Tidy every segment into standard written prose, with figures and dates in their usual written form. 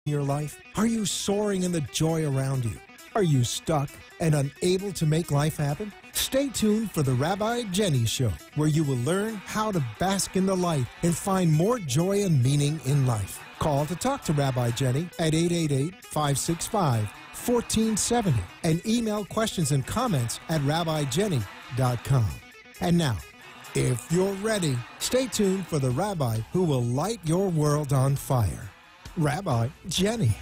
your life? Are you soaring in the joy around you? Are you stuck and unable to make life happen? Stay tuned for the Rabbi Jenny Show, where you will learn how to bask in the light and find more joy and meaning in life. Call to talk to Rabbi Jenny at 888-565-1470 and email questions and comments at rabbijenny.com. And now, if you're ready, stay tuned for the Rabbi who will light your world on fire. Rabbi Jenny.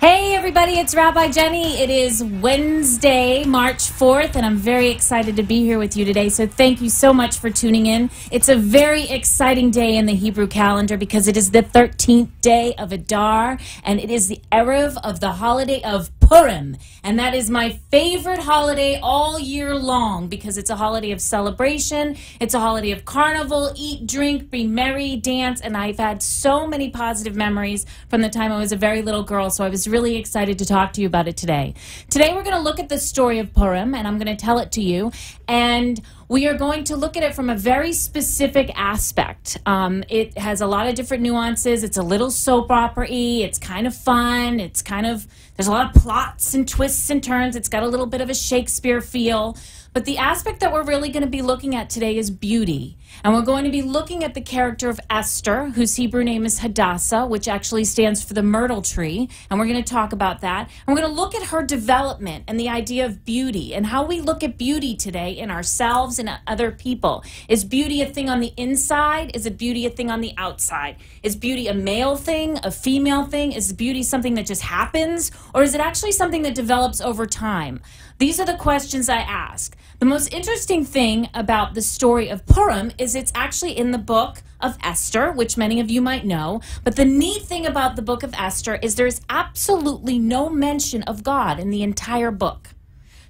Hey everybody, it's Rabbi Jenny. It is Wednesday, March 4th, and I'm very excited to be here with you today. So thank you so much for tuning in. It's a very exciting day in the Hebrew calendar because it is the 13th day of Adar, and it is the Erev of the holiday of Purim. And that is my favorite holiday all year long because it's a holiday of celebration. It's a holiday of carnival, eat, drink, be merry, dance, and I've had so many positive memories from the time I was a very little girl, so I was really excited to talk to you about it today. Today we're going to look at the story of Purim, and I'm going to tell it to you, and we are going to look at it from a very specific aspect. It has a lot of different nuances. It's a little soap opera-y. It's kind of fun. There's a lot of plots and twists and turns. It's got a little bit of a Shakespeare feel. But the aspect that we're really going to be looking at today is beauty. And we're going to be looking at the character of Esther, whose Hebrew name is Hadassah, which actually stands for the myrtle tree. And we're going to talk about that. And we're going to look at her development and the idea of beauty and how we look at beauty today in ourselves and other people. Is beauty a thing on the inside? Is it beauty a thing on the outside? Is beauty a male thing, a female thing? Is beauty something that just happens? Or is it actually something that develops over time? These are the questions I ask. The most interesting thing about the story of Purim is it's actually in the book of Esther, which many of you might know. But the neat thing about the book of Esther is there's absolutely no mention of God in the entire book.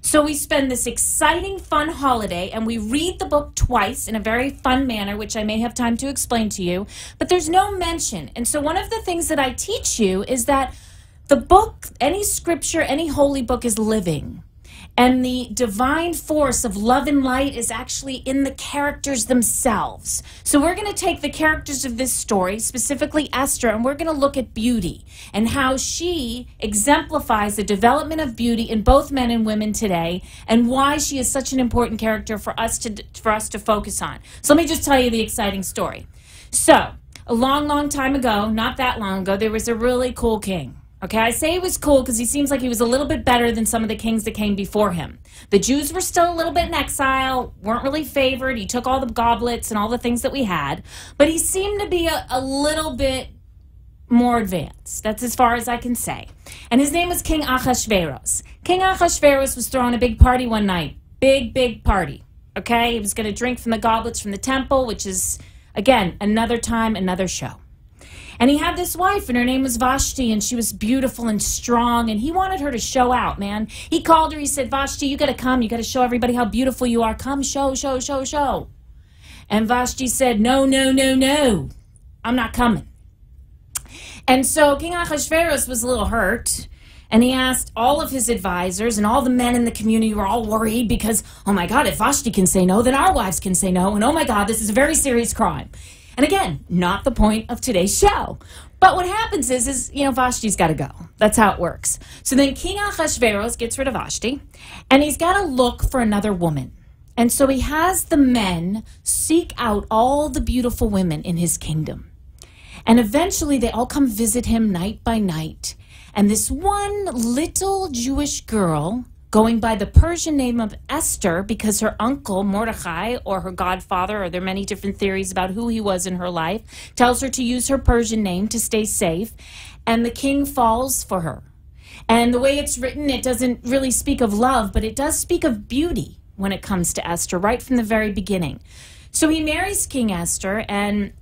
So we spend this exciting, fun holiday, and we read the book twice in a very fun manner, which I may have time to explain to you. But there's no mention. And so one of the things that I teach you is that the book, any scripture, any holy book is living. And the divine force of love and light is actually in the characters themselves. So we're going to take the characters of this story, specifically Esther, and we're going to look at beauty and how she exemplifies the development of beauty in both men and women today, and why she is such an important character for us to focus on. So let me just tell you the exciting story. So a long time ago, not that long ago, there was a really cool king. Okay, I say he was cool because he seems like he was a little bit better than some of the kings that came before him. The Jews were still a little bit in exile, weren't really favored. He took all the goblets and all the things that we had. But he seemed to be a little bit more advanced. That's as far as I can say. And his name was King Ahasuerus. King Ahasuerus was throwing a big party one night. Big party. Okay, he was going to drink from the goblets from the temple, which is, again, another time, another show. And he had this wife, and her name was Vashti, and she was beautiful and strong, and he wanted her to show out, man. He called her, he said, Vashti, you got to come. You got to show everybody how beautiful you are. Come, show. And Vashti said, no. I'm not coming. And so King Ahasuerus was a little hurt, and he asked all of his advisors, and all the men in the community were all worried because, oh my God, if Vashti can say no, then our wives can say no, and oh my God, this is a very serious crime. And again, not the point of today's show. But what happens is Vashti's got to go. That's how it works. So then King Ahasuerus gets rid of Vashti, and he's got to look for another woman. And so he has the men seek out all the beautiful women in his kingdom. And eventually they all come visit him night by night. And this one little Jewish girl, going by the Persian name of Esther because her uncle, Mordecai, or her godfather, or there are many different theories about who he was in her life, tells her to use her Persian name to stay safe, and the king falls for her. And the way it's written, it doesn't really speak of love, but it does speak of beauty when it comes to Esther, right from the very beginning. So he marries King Esther, and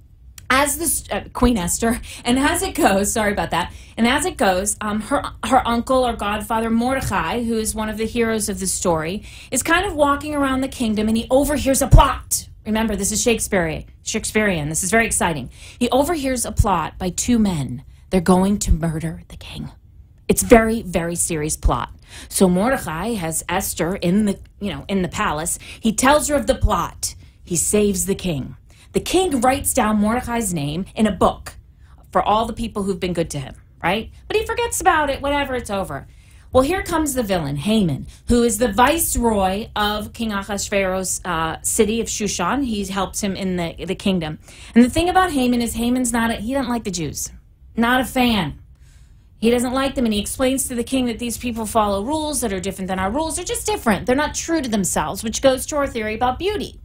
as this Queen Esther, and as it goes, sorry about that, and as it goes, her uncle or godfather Mordecai, who is one of the heroes of the story, is kind of walking around the kingdom, and he overhears a plot. Remember, this is Shakespearean. This is very exciting. He overhears a plot by two men. They're going to murder the king. It's very, very serious plot. So Mordecai has Esther in the palace. He tells her of the plot. He saves the king. The king writes down Mordecai's name in a book for all the people who've been good to him, right? But he forgets about it, whatever, it's over. Well, here comes the villain, Haman, who is the viceroy of King Ahasuerus' city of Shushan. He helps him in the kingdom. And the thing about Haman is Haman's he doesn't like the Jews. Not a fan. He doesn't like them, and he explains to the king that these people follow rules that are different than our rules. They're just different. They're not true to themselves, which goes to our theory about beauty.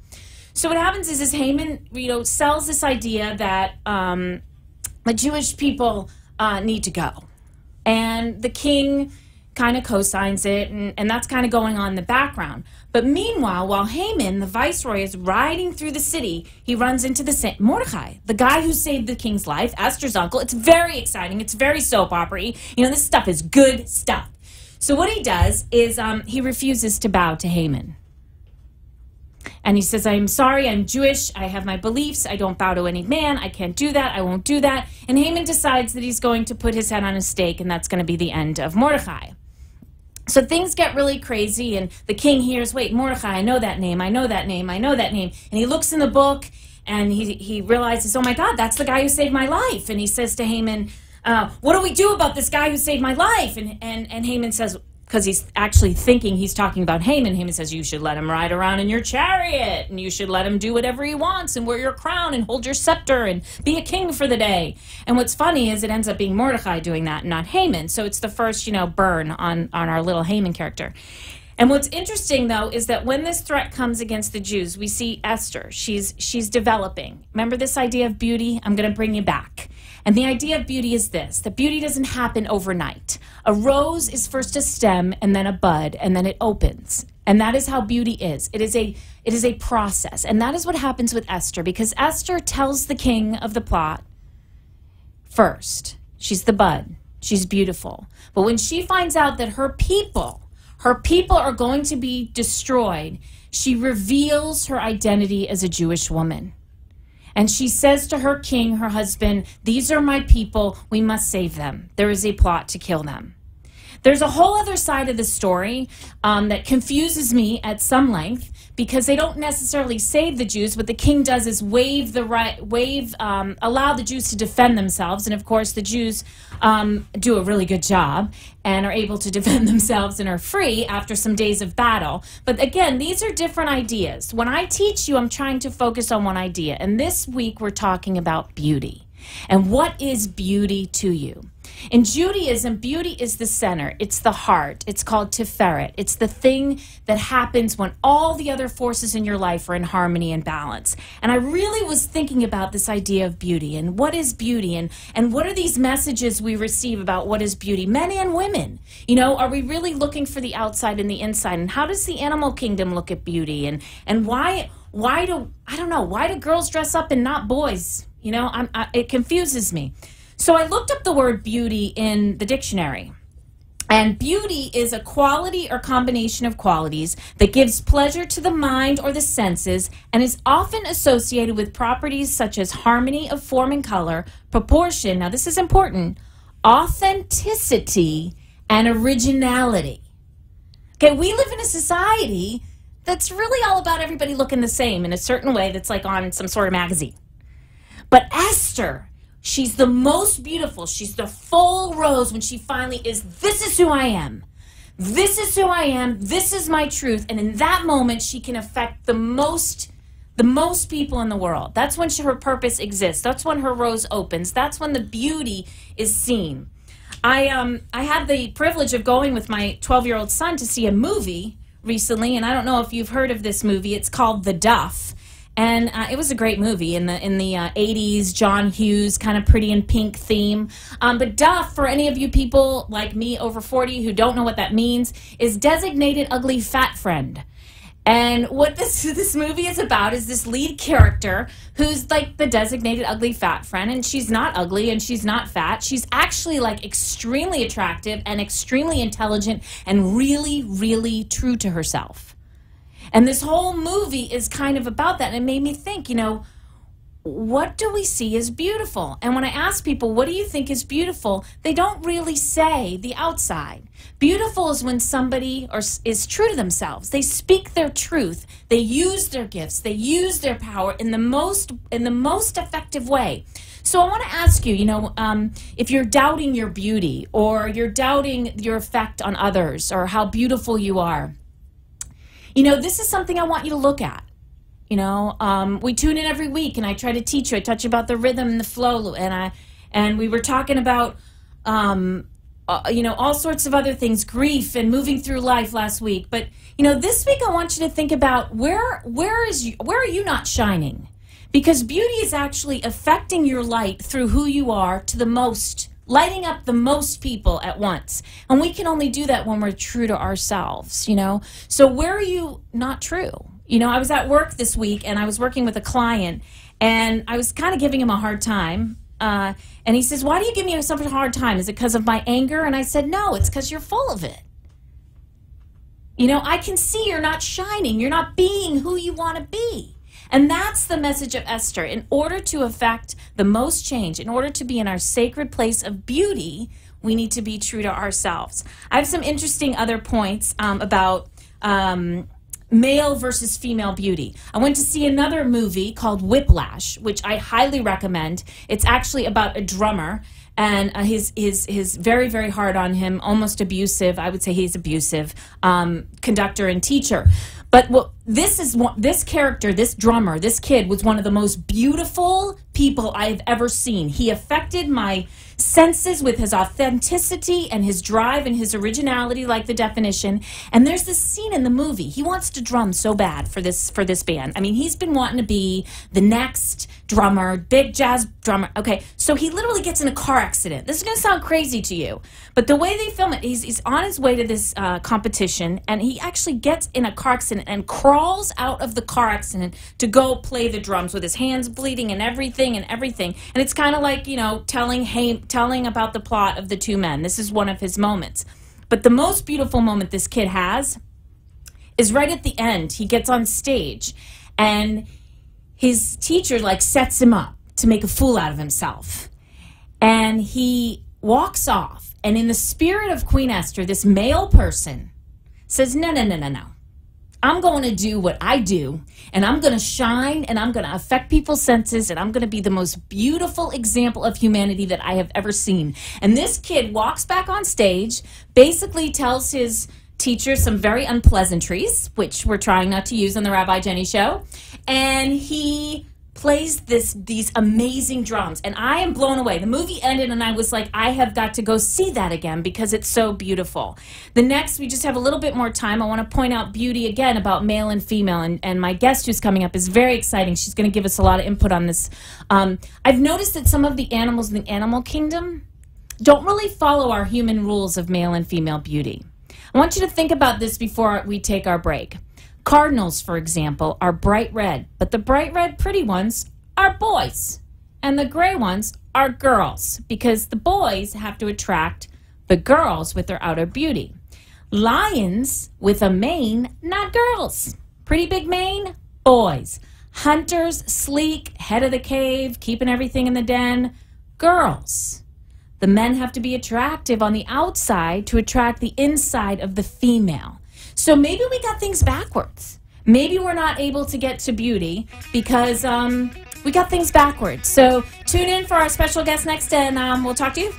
So what happens is Haman, sells this idea that the Jewish people need to go. And the king kind of co-signs it, and that's kind of going on in the background. But meanwhile, while Haman, the viceroy, is riding through the city, he runs into Mordecai, the guy who saved the king's life, Esther's uncle. It's very exciting. It's very soap opera-y. This stuff is good stuff. So what he does is he refuses to bow to Haman. And he says, I'm sorry, I'm Jewish, I have my beliefs, I don't bow to any man, I can't do that, I won't do that. And Haman decides that he's going to put his head on a stake, and that's going to be the end of Mordecai. So things get really crazy, and the king hears, wait, Mordecai, I know that name, I know that name, I know that name. And he looks in the book, and he realizes, oh my God, that's the guy who saved my life. And he says to Haman, what do we do about this guy who saved my life? And Haman says, because he's actually thinking he's talking about Haman. Haman says, you should let him ride around in your chariot, and you should let him do whatever he wants, and wear your crown, and hold your scepter, and be a king for the day. And what's funny is it ends up being Mordecai doing that, not Haman. So it's the first, burn on our little Haman character. And what's interesting, though, is that when this threat comes against the Jews, we see Esther. She's developing. Remember this idea of beauty? I'm going to bring you back. And the idea of beauty is this, that beauty doesn't happen overnight. A rose is first a stem, and then a bud, and then it opens. And that is how beauty is. It is a process. And that is what happens with Esther, because Esther tells the king of the plot first. She's the bud. She's beautiful. But when she finds out that her people are going to be destroyed, she reveals her identity as a Jewish woman. And she says to her king, her husband, these are my people, we must save them. There is a plot to kill them. There's a whole other side of the story that confuses me at some length, because they don't necessarily save the Jews. What the king does is allow the Jews to defend themselves. And of course, the Jews do a really good job and are able to defend themselves and are free after some days of battle. But again, these are different ideas. When I teach you, I'm trying to focus on one idea. And this week, we're talking about beauty. And what is beauty to you? In Judaism, beauty is the center. It's the heart. It's called Tiferet. It's the thing that happens when all the other forces in your life are in harmony and balance. And I really was thinking about this idea of beauty and what is beauty and what are these messages we receive about what is beauty, men and women. Are we really looking for the outside and the inside? And how does the animal kingdom look at beauty? And why do girls dress up and not boys? It confuses me. So I looked up the word beauty in the dictionary. And beauty is a quality or combination of qualities that gives pleasure to the mind or the senses and is often associated with properties such as harmony of form and color, proportion, now this is important, authenticity, and originality. Okay, we live in a society that's really all about everybody looking the same in a certain way that's like on some sort of magazine. But Esther, she's the most beautiful. She's the full rose when she finally is, this is who I am. This is who I am. This is my truth. And in that moment, she can affect the most people in the world. That's when her purpose exists. That's when her rose opens. That's when the beauty is seen. I had the privilege of going with my 12-year-old son to see a movie recently, and I don't know if you've heard of this movie. It's called The Duff. And it was a great movie in the 80s, John Hughes, kind of pretty in pink theme. But Duff, for any of you people like me over 40 who don't know what that means, is designated ugly fat friend. And what this movie is about is this lead character who's like the designated ugly fat friend, and she's not ugly and she's not fat. She's actually like extremely attractive and extremely intelligent and really, really true to herself. And this whole movie is kind of about that. And it made me think, what do we see as beautiful? And when I ask people, what do you think is beautiful? They don't really say the outside. Beautiful is when somebody is true to themselves. They speak their truth. They use their gifts. They use their power in the most effective way. So I want to ask you, if you're doubting your beauty or you're doubting your effect on others or how beautiful you are, this is something I want you to look at. We tune in every week, and I try to teach you. I touch about the rhythm and the flow, and we were talking about, all sorts of other things, grief and moving through life last week. But this week I want you to think about where are you not shining? Because beauty is actually affecting your light through who you are to the most, lighting up the most people at once. And we can only do that when we're true to ourselves, So where are you not true? I was at work this week, and I was working with a client, and I was kind of giving him a hard time. And he says, "Why do you give me such a hard time? Is it because of my anger?" And I said, "No, it's because you're full of it. I can see you're not shining. You're not being who you want to be." And that's the message of Esther. In order to affect the most change, in order to be in our sacred place of beauty, we need to be true to ourselves. I have some interesting other points about male versus female beauty. I went to see another movie called Whiplash, which I highly recommend. It's actually about a drummer, and his very, very hard on him, almost abusive, I would say he's abusive, conductor and teacher. But this character, this drummer, this kid was one of the most beautiful people I've ever seen. He affected my senses with his authenticity and his drive and his originality, like the definition. And there's this scene in the movie. He wants to drum so bad for this band. I mean, he's been wanting to be the next drummer, big jazz drummer. Okay, so he literally gets in a car accident. This is going to sound crazy to you, but the way they film it, he's on his way to this competition, and he actually gets in a car accident and crawls out of the car accident to go play the drums with his hands bleeding and everything. And it's kind of like, telling about the plot of the two men. This is one of his moments. But the most beautiful moment this kid has is right at the end. He gets on stage, and his teacher sets him up to make a fool out of himself. And he walks off, and in the spirit of Queen Esther, this male person says, no. I'm going to do what I do, and I'm going to shine, and I'm going to affect people's senses, and I'm going to be the most beautiful example of humanity that I have ever seen. And this kid walks back on stage, basically tells his teacher some very unpleasantries, which we're trying not to use on the Rabbi Jenny Show, and he plays these amazing drums, and I am blown away. The movie ended, and I was like, I have got to go see that again because it's so beautiful. The next, we just have a little bit more time. I want to point out beauty again about male and female, and my guest who's coming up is very exciting. She's going to give us a lot of input on this. I've noticed that some of the animals in the animal kingdom don't really follow our human rules of male and female beauty. I want you to think about this before we take our break. Cardinals, for example, are bright red, but the bright red pretty ones are boys, and the gray ones are girls, because the boys have to attract the girls with their outer beauty. Lions with a mane, not girls. Pretty big mane, boys. Hunters, sleek, head of the cave, keeping everything in the den, girls. The men have to be attractive on the outside to attract the inside of the female. So maybe we got things backwards. Maybe we're not able to get to beauty because we got things backwards. So tune in for our special guest next, and we'll talk to you.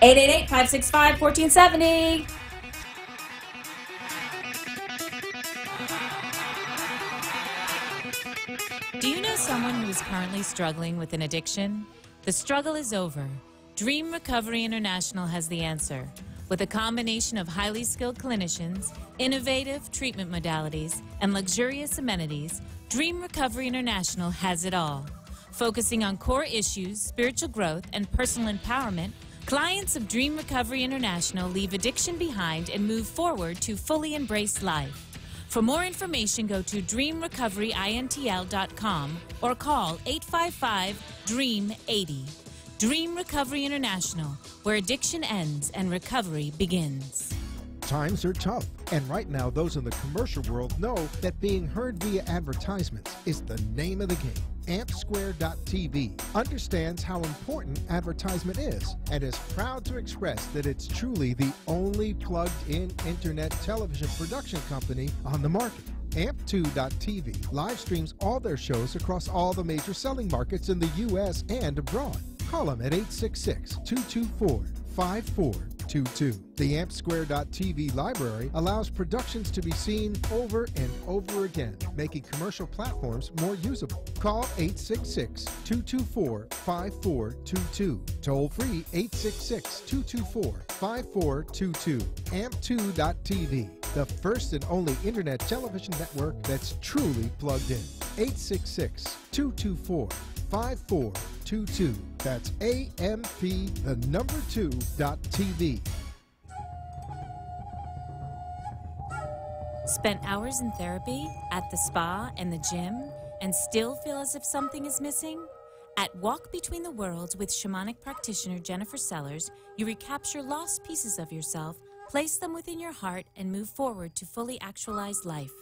888-565-1470. Do you know someone who is currently struggling with an addiction? The struggle is over. Dream Recovery International has the answer. With a combination of highly skilled clinicians, innovative treatment modalities, and luxurious amenities, Dream Recovery International has it all. Focusing on core issues, spiritual growth, and personal empowerment, clients of Dream Recovery International leave addiction behind and move forward to fully embrace life. For more information, go to dreamrecoveryintl.com or call 855-DREAM-80. Dream Recovery International, where addiction ends and recovery begins. Times are tough, and right now those in the commercial world know that being heard via advertisements is the name of the game. AmpSquare.tv understands how important advertisement is and is proud to express that it's truly the only plugged-in internet television production company on the market. AMP2.tv live streams all their shows across all the major selling markets in the U.S. and abroad. Call them at 866-224-5422. The AmpSquare.tv library allows productions to be seen over and over again, making commercial platforms more usable. Call 866-224-5422. Toll free 866-224-5422. AMP2.tv, the first and only internet television network that's truly plugged in. 866-224-5422. That's AMP2.tv. Spent hours in therapy, at the spa, and the gym, and still feel as if something is missing? At Walk Between the Worlds with shamanic practitioner Jennifer Sellers, you recapture lost pieces of yourself, place them within your heart, and move forward to fully actualize life.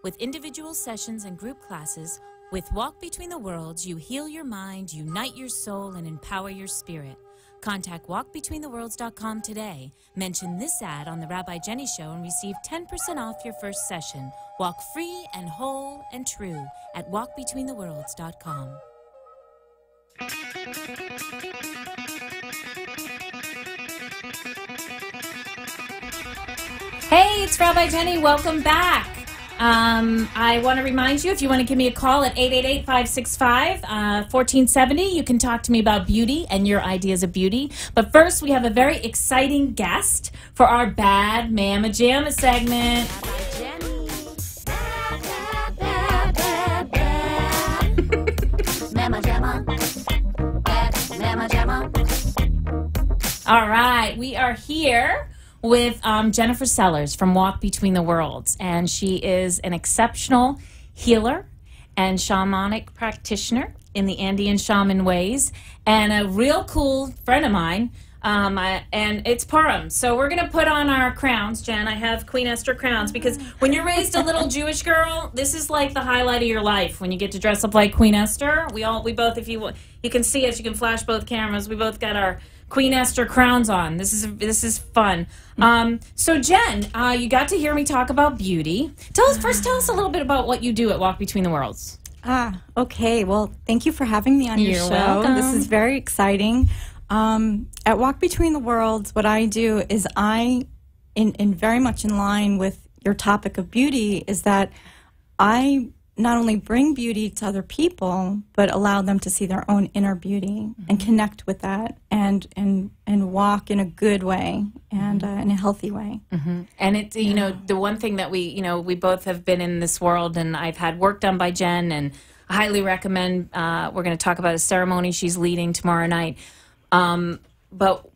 With individual sessions and group classes, with Walk Between the Worlds, you heal your mind, unite your soul, and empower your spirit. Contact walkbetweentheworlds.com today. Mention this ad on The Rabbi Jenny Show and receive 10% off your first session. Walk free and whole and true at walkbetweentheworlds.com. Hey, it's Rabbi Jenny. Welcome back. I want to remind you, if you want to give me a call at 888-565-1470, you can talk to me about beauty and your ideas of beauty. But first, we have a very exciting guest for our Bad Mama Jamma segment. Mama Jamma. Bad Mama Jamma. All right, we are here with Jennifer Sellers from Walk Between the Worlds, and she is an exceptional healer and shamanic practitioner in the Andean shaman ways, and a real cool friend of mine, and it's Purim. So we're going to put on our crowns, Jen. I have Queen Esther crowns, because when you're raised a little Jewish girl, this is like the highlight of your life, when you get to dress up like Queen Esther. We both, if you can see us, you can flash both cameras, we both got our Queen Esther crowns on. This is fun. So Jen, you got to hear me talk about beauty. Tell us a little bit about what you do at Walk Between the Worlds. Okay. Well, thank you for having me on your show. Welcome. This is very exciting. At Walk Between the Worlds, what I do is in very much in line with your topic of beauty, is that I not only bring beauty to other people, but allow them to see their own inner beauty and connect with that and walk in a good way and in a healthy way. And it's, the one thing that we both have been in this world, and I've had work done by Jen, and I highly recommend, we're going to talk about a ceremony she's leading tomorrow night. But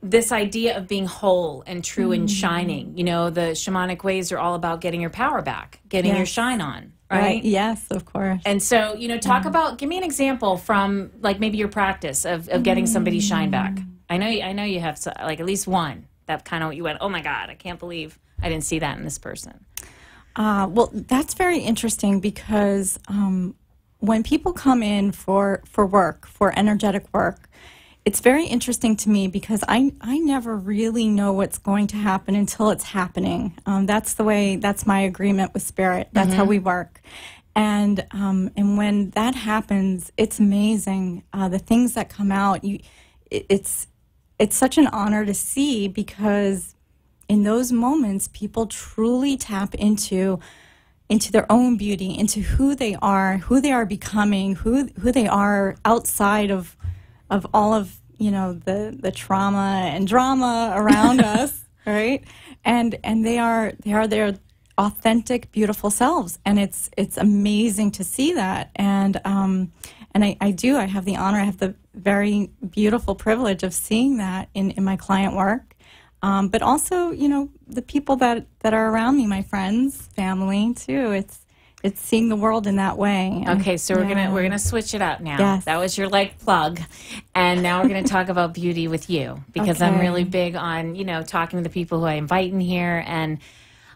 this idea of being whole and true and shining, the shamanic ways are all about getting your power back, getting your shine on. Right? Yes, of course. And so, talk about, give me an example from, like, maybe your practice of getting somebody's shine back. I know you have, like, at least one that kind of, you went, oh my God, I can't believe I didn't see that in this person. Well, that's very interesting, because when people come in for work, for energetic work, it's very interesting to me, because I never really know what's going to happen until it's happening. That's my agreement with Spirit. That's how we work. And when that happens, it's amazing. The things that come out, it's such an honor to see, because in those moments, people truly tap into their own beauty, into who they are becoming, who they are outside of all of the trauma and drama around us, right? And they are their authentic, beautiful selves, and it's amazing to see that. And I have the honor, I have the very beautiful privilege of seeing that in my client work, but also the people that are around me, my friends, family too. It's seeing the world in that way. Okay, so we're gonna switch it up now. Yes. That was your plug, and now we're gonna talk about beauty with you, because I'm really big on talking to the people who I invite in here, and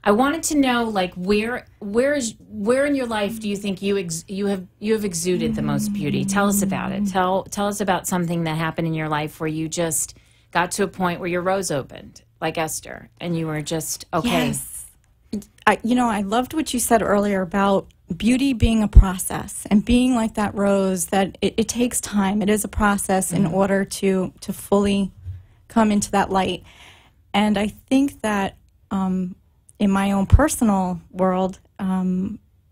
I wanted to know, like, where in your life do you think you have exuded the most beauty? Tell us about it. Tell us about something that happened in your life where you just got to a point where your rose opened, like Esther, and you were just okay. Yes. I loved what you said earlier about beauty being a process and being like that rose, that it takes time. It is a process in order to fully come into that light. And I think that in my own personal world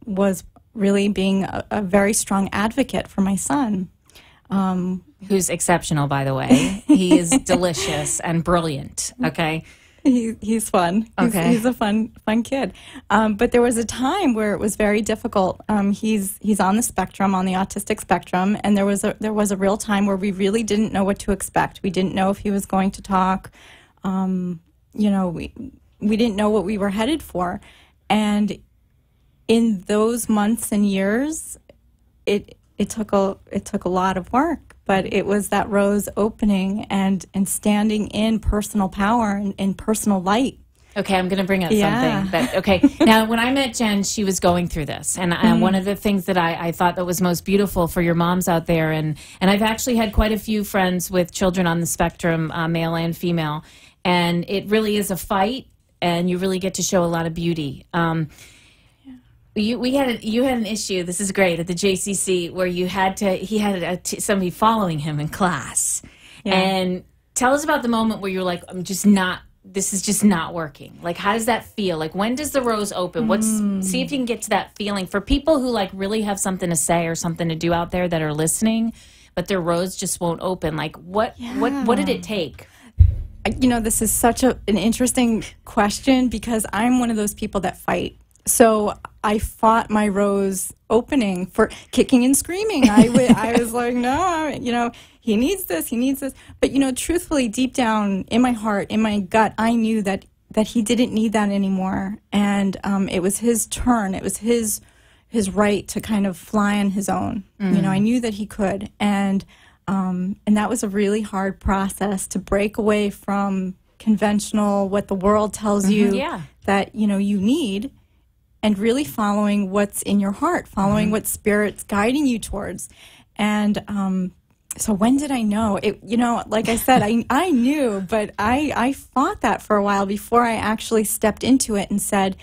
was really being a very strong advocate for my son. Who's exceptional, by the way. He is delicious and brilliant, okay? He's fun. Okay. He's a fun kid. But there was a time where it was very difficult. He's on the spectrum, on the autistic spectrum, and there was a real time where we really didn't know what to expect. We didn't know if he was going to talk. We didn't know what we were headed for. And in those months and years, it took a lot of work. But it was that rose opening and standing in personal power and in personal light. Okay, I'm going to bring up something. Now, when I met Jen, she was going through this. And one of the things that I thought that was most beautiful for your moms out there, and I've actually had quite a few friends with children on the spectrum, male and female, and it really is a fight, and you really get to show a lot of beauty. You had an issue. This is great at the JCC where he had somebody following him in class, and tell us about the moment where you're like, this is just not working. Like, how does that feel? Like, when does the rose open? See if you can get to that feeling for people who like really have something to say or something to do out there that are listening, but their rose just won't open. Like, what did it take? This is such an interesting question because I'm one of those people that fight. So I fought my rose opening for kicking and screaming. I was like, no, he needs this. But, truthfully, deep down in my heart, in my gut, I knew that he didn't need that anymore. And it was his turn. It was his right to kind of fly on his own. I knew that he could. And that was a really hard process to break away from conventional, what the world tells you that, you need. And really following what's in your heart, following what Spirit's guiding you towards. And so when did I know? Like I said, I knew, but I fought that for a while before I actually stepped into it and said,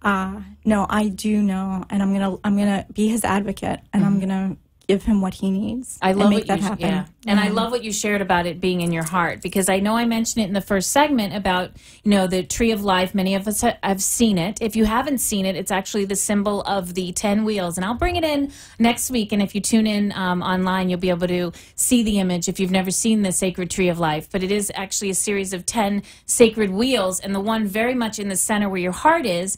no, I do know, and I'm gonna be his advocate, and I'm gonna give him what he needs. I love and make that happen. Yeah. And I love what you shared about it being in your heart, because I know I mentioned it in the first segment about, the tree of life. Many of us have seen it. If you haven't seen it, it's actually the symbol of the 10 wheels. And I'll bring it in next week. And if you tune in online, you'll be able to see the image if you've never seen the sacred tree of life. But it is actually a series of 10 sacred wheels. And the one very much in the center where your heart is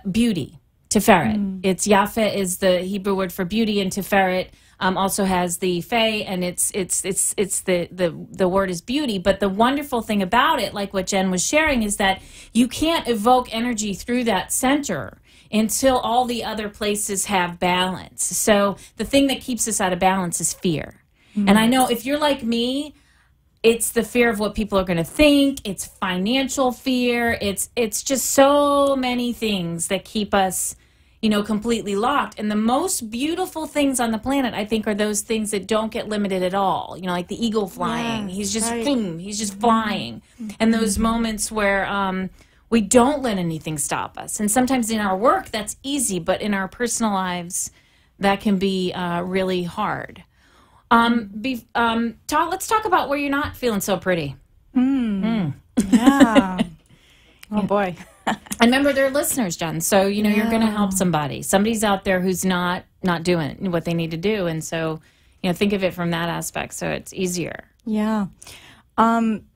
beauty. Tiferet. It's Yafeh is the Hebrew word for beauty, and Tiferet also has the Fey, and it's the word is beauty. But the wonderful thing about it, like what Jen was sharing, is that you can't evoke energy through that center until all the other places have balance. So the thing that keeps us out of balance is fear. And I know if you're like me, it's the fear of what people are going to think. It's financial fear. It's just so many things that keep us, completely locked. And the most beautiful things on the planet, I think, are those things that don't get limited at all. Like the eagle flying. He's just boom. He's just flying. And those moments where we don't let anything stop us. And sometimes in our work, that's easy. But in our personal lives, that can be really hard. Let's talk about where you're not feeling so pretty. Yeah. Oh boy. And remember, they're listeners, Jen. So you're going to help somebody. Somebody's out there who's not doing what they need to do, and so think of it from that aspect. So it's easier. Yeah. Life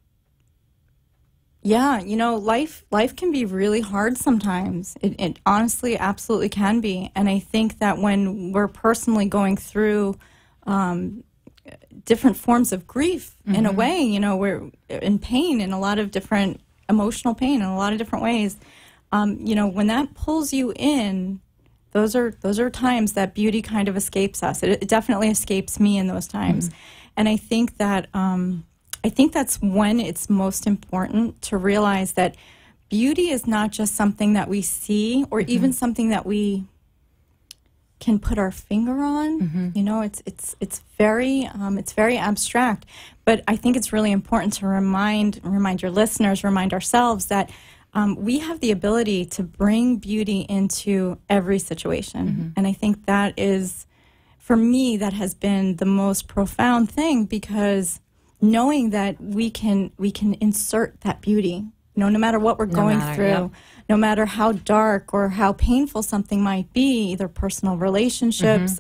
can be really hard sometimes. It honestly, absolutely can be. And I think that when we're personally going through different forms of grief, in a way, we're in pain, in a lot of different emotional pain in a lot of different ways. When that pulls you in, those are times that beauty kind of escapes us. It definitely escapes me in those times. And I think that that's when it's most important to realize that beauty is not just something that we see or even something that we can put our finger on. It's very abstract. But I think it's really important to remind your listeners, remind ourselves that we have the ability to bring beauty into every situation. And I think that is, for me, that has been the most profound thing, because knowing that we can insert that beauty, no matter what we're going through, no matter how dark or how painful something might be, either personal relationships,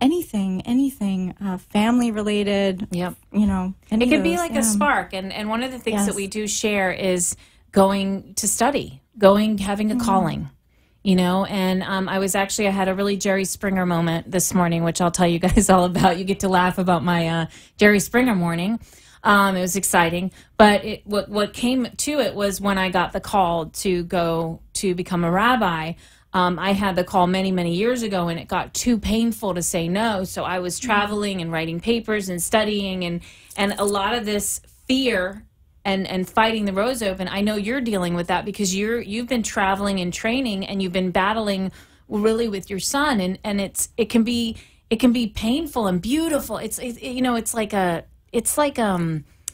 anything, family related, Yep. Any It could of be those, like a spark. And one of the things that we do share is going to study, having a calling. And I had a really Jerry Springer moment this morning, which I'll tell you guys all about. You get to laugh about my Jerry Springer morning. It was exciting, but what came to it was when I got the call to go to become a rabbi. I had the call many, many years ago, and it got too painful to say no. So I was traveling and writing papers and studying, and a lot of this fear and fighting the roads open. I know you're dealing with that because you've been traveling and training, and you've been battling really with your son, and it can be painful and beautiful. It's like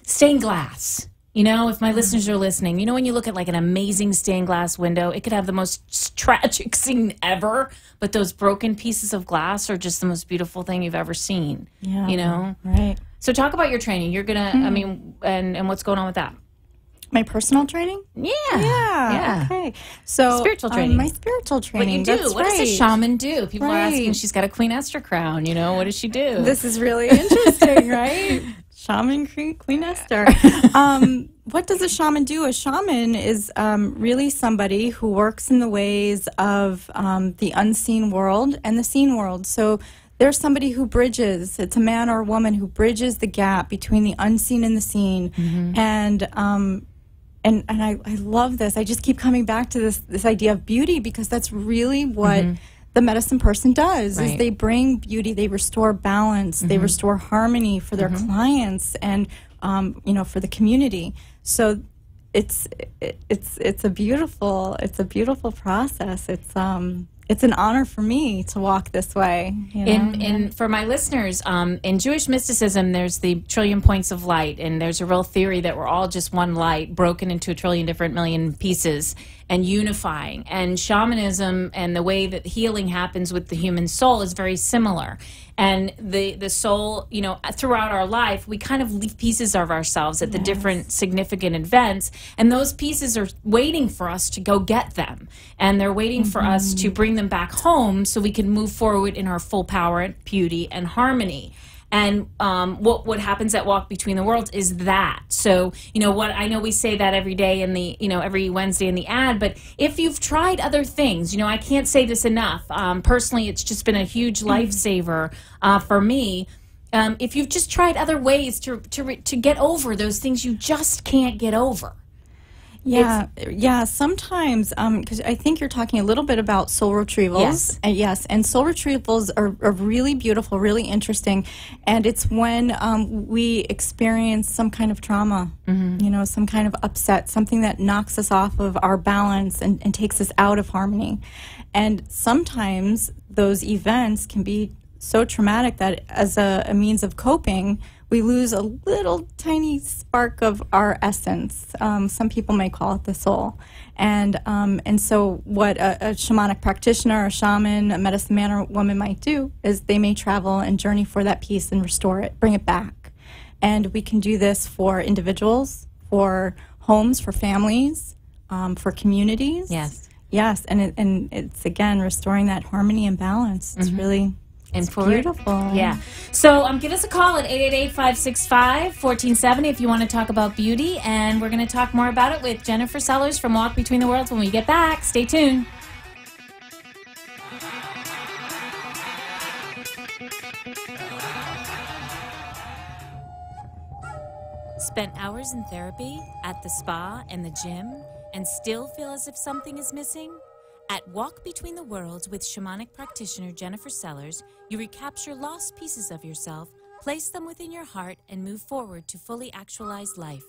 stained glass. If my listeners are listening, when you look at like an amazing stained glass window, it could have the most tragic scene ever, but those broken pieces of glass are just the most beautiful thing you've ever seen. Yeah, right. So talk about your training. You're gonna, and what's going on with that? My personal training? Yeah. Okay. So spiritual training. My spiritual training. What you do? That's What does a shaman do? People are asking. She's got a Queen Esther crown. What does she do? This is really interesting, right? Shaman Queen Esther. What does a shaman do? A shaman is really somebody who works in the ways of the unseen world and the seen world. So there's somebody who bridges. It's a man or a woman who bridges the gap between the unseen and the seen. And I love this. I just keep coming back to this idea of beauty, because that's really what the medicine person does. Is they bring beauty, they restore balance, they restore harmony for their clients and for the community. So it's a beautiful process. It's an honor for me to walk this way. And for my listeners, in Jewish mysticism, there's the trillion points of light, and there's a real theory that we're all just one light broken into a trillion different million pieces and unifying. And shamanism and the way that healing happens with the human soul is very similar. And the soul, throughout our life, we kind of leave pieces of ourselves at the different significant events, and those pieces are waiting for us to go get them. And they're waiting for us to bring them back home so we can move forward in our full power, beauty, and harmony. And what happens at Walk Between the Worlds is that. So, I know we say that every day in the, every Wednesday in the ad, but if you've tried other things, I can't say this enough. Personally, it's just been a huge lifesaver for me. If you've just tried other ways to get over those things you just can't get over. Yeah. Sometimes, because I think you're talking a little bit about soul retrievals. Yes. And soul retrievals are really beautiful, really interesting. And it's when we experience some kind of trauma, some kind of upset, something that knocks us off of our balance and takes us out of harmony. And sometimes those events can be so traumatic that as a means of coping, we lose a little tiny spark of our essence. Some people may call it the soul. And so what a shamanic practitioner, a shaman, a medicine man or woman might do is they may travel and journey for that piece and restore it, bring it back. And we can do this for individuals, for homes, for families, for communities. Yes, and it's, again, restoring that harmony and balance. It's really... It's beautiful. Yeah. So give us a call at 888-565-1470 if you want to talk about beauty. And we're going to talk more about it with Jennifer Sellers from Walk Between the Worlds when we get back. Stay tuned. Spent hours in therapy, at the spa, and the gym, and still feel as if something is missing? At Walk Between the Worlds with shamanic practitioner Jennifer Sellers, you recapture lost pieces of yourself, place them within your heart, and move forward to fully actualize life.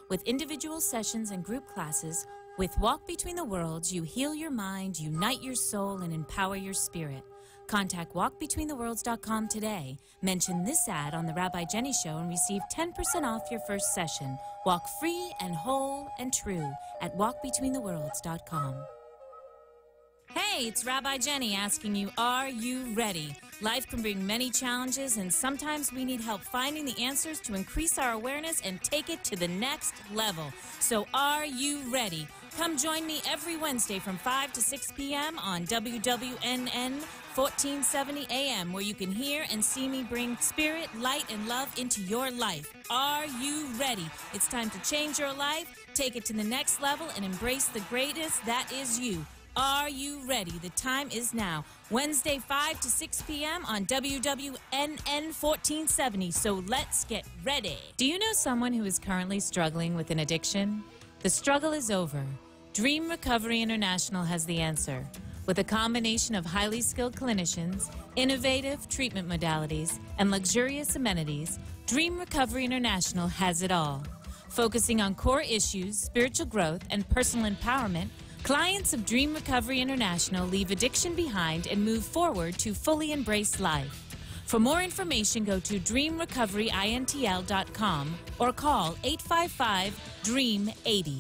With individual sessions and group classes, with Walk Between the Worlds, you heal your mind, unite your soul, and empower your spirit. Contact walkbetweentheworlds.com today. Mention this ad on The Rabbi Jenny Show and receive 10% off your first session. Walk free and whole and true at walkbetweentheworlds.com. Hey, it's Rabbi Jenny asking you, are you ready? Life can bring many challenges, and sometimes we need help finding the answers to increase our awareness and take it to the next level. So are you ready? Come join me every Wednesday from 5 to 6 p.m. on WWNN 1470 AM, where you can hear and see me bring spirit, light, and love into your life. Are you ready? It's time to change your life, take it to the next level, and embrace the greatness that is you. Are you ready? The time is now. Wednesday, 5 to 6 p.m. on WWNN 1470. So let's get ready. Do you know someone who is currently struggling with an addiction? The struggle is over. Dream Recovery International has the answer. With a combination of highly skilled clinicians, innovative treatment modalities, and luxurious amenities, Dream Recovery International has it all. Focusing on core issues, spiritual growth, and personal empowerment, clients of Dream Recovery International leave addiction behind and move forward to fully embrace life. For more information, go to dreamrecoveryintl.com or call 855-DREAM-80.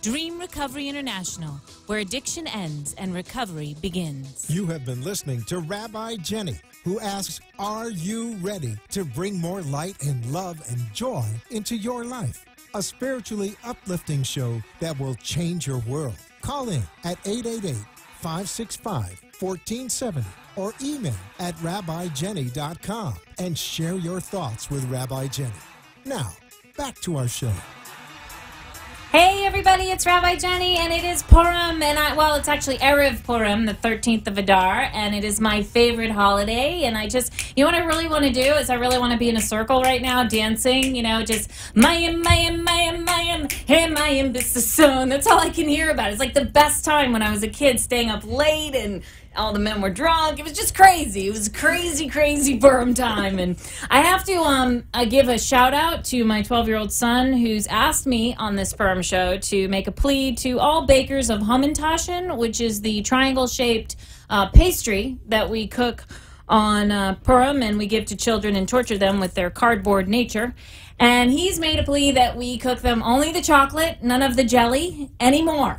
Dream Recovery International, where addiction ends and recovery begins. You have been listening to Rabbi Jenny, who asks, are you ready to bring more light and love and joy into your life? A spiritually uplifting show that will change your world. Call in at 888-565-1470 or email at rabbijenny.com and share your thoughts with Rabbi Jenny. Now, back to our show. Hey everybody, it's Rabbi Jenny, and it is Purim, and it's actually Erev Purim, the 13th of Adar, and it is my favorite holiday, and what I really want to do is I really want to be in a circle right now, dancing, just Mayim, Mayim, Mayim, Mayim, hey Mayim, this is son. That's all I can hear about. It's like the best time when I was a kid, staying up late, and all the men were drunk. It was just crazy. It was crazy, crazy Purim time. And I have to give a shout out to my 12-year-old son, who's asked me on this Purim show to make a plea to all bakers of Hamantaschen, which is the triangle-shaped pastry that we cook on Purim and we give to children and torture them with their cardboard nature. And he's made a plea that we cook them only the chocolate, none of the jelly anymore.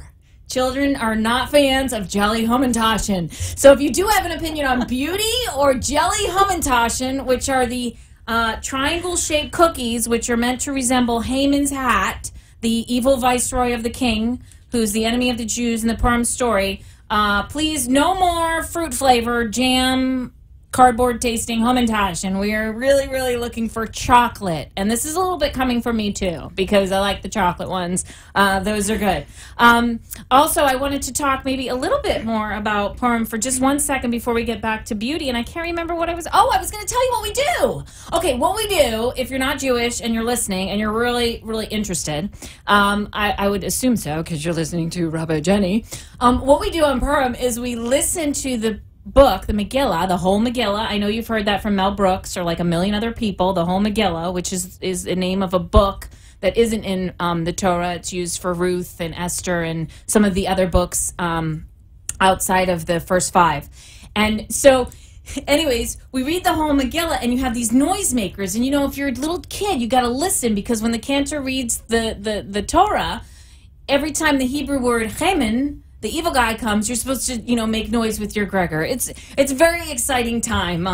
Children are not fans of jelly Hamantaschen. So if you do have an opinion on beauty or jelly Hamantaschen, which are the triangle-shaped cookies, which are meant to resemble Haman's hat, the evil viceroy of the king, who's the enemy of the Jews in the Purim story, please no more fruit-flavored jam, cardboard-tasting Hamantaschen. We are really, really looking for chocolate. And this is a little bit coming from me, too, because I like the chocolate ones. Those are good. Also, I wanted to talk maybe a little bit more about Purim for just 1 second before we get back to beauty. And I can't remember what I was... Oh, I was going to tell you what we do. Okay, what we do, if you're not Jewish and you're listening and you're really, really interested, I would assume so because you're listening to Rabbi Jenny. What we do on Purim is we listen to the book, the Megillah, the whole Megillah. I know you've heard that from Mel Brooks or like a million other people, the whole Megillah, which is the name of a book that isn't in the Torah. It's used for Ruth and Esther and some of the other books outside of the first 5. And so anyways, we read the whole Megillah and you have these noisemakers. And if you're a little kid, you got to listen, because when the cantor reads the Torah, every time the Hebrew word Haman, the evil guy, comes, you're supposed to, make noise with your Gregor. It's a very exciting time